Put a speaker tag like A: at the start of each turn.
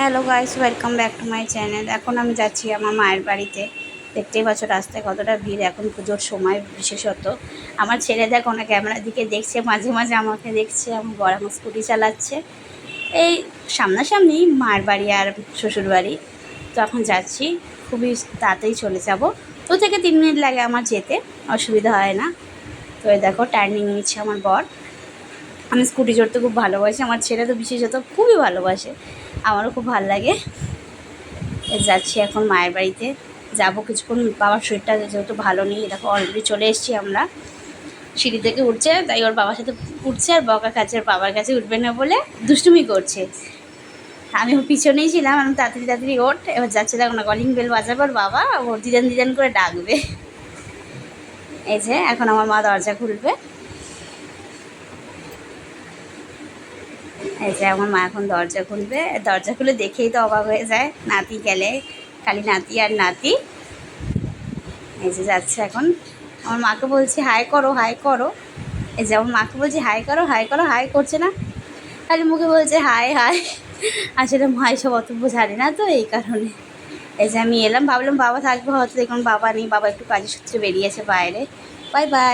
A: Hello guys, welcome back to my channel. এখন আমি যাচ্ছি আমার মায়ের বাড়িতে। দেখতেই পাচ্ছ রাস্তায় কতটা ভিড় এখন পুজোর সময়। বিশেষত আমার ছেলে দেখো না ক্যামেরার দিকে দেখছে, মাঝে মাঝে আমাকে দেখছে। আমার বড় আমার স্কুটি চালাচ্ছে। এই সামনাসামনি মায়ের বাড়ি আর শ্বশুর বাড়ি। তো এখন যাচ্ছি, খুবই তাড়াতাড়ি চলে যাব। 2 থেকে 3 মিনিট লাগে আমার যেতে, অসুবিধা হয় না। তো এই দেখো টার্নিং নিচ্ছে আমার বর। আমি স্কুটি চড়তে খুব ভালোবাসি, আমার ছেলে তো বিশেষত খুবই ভালোবাসে, আমারও খুব ভালো লাগে। যাচ্ছি এখন মায়ের বাড়িতে, যাব কিছুক্ষণ। বাবার শরীরটা যেহেতু ভালো নেই, দেখো অলরেডি চলে এসেছি আমরা। সিঁড়ি থেকে উঠছে, তাই ওর বাবার সাথে উঠছে, আর বকা খাচ্ছে ওর বাবার কাছে উঠবে না বলে, দুষ্টুমি করছে। আমি ওর পিছনেই ছিলাম, আমি তাড়াতাড়ি তাড়াতাড়ি ওঠ। এবার যাচ্ছে দেখো না, কলিং বেল বাজাবার বাবা ওর দিদান দিদান করে ডাকবে। এই যে এখন আমার মা দরজা খুলবে। এই যে আমার মা এখন দরজা খুলবে। দরজা খুলে দেখেই তো অবাক হয়ে যায়, নাতি গেলে খালি নাতি আর নাতি। এই যে যাচ্ছে এখন। আমার মাকে বলছি হাই করো, হাই করো। এই যে আমার মাকে বলছি হাই করো, হাই করো, হাই করছে না, খালি মুখে বলছে হাই হাই। আসলে মা এসব অত বোঝারে না, তো এই কারণে। এই যে আমি এলাম, ভাবলাম বাবা থাকবে, হয়তো দেখুন বাবা নেই, বাবা একটু কাজের সূত্রে বেরিয়েছে বাইরে। Bye bye.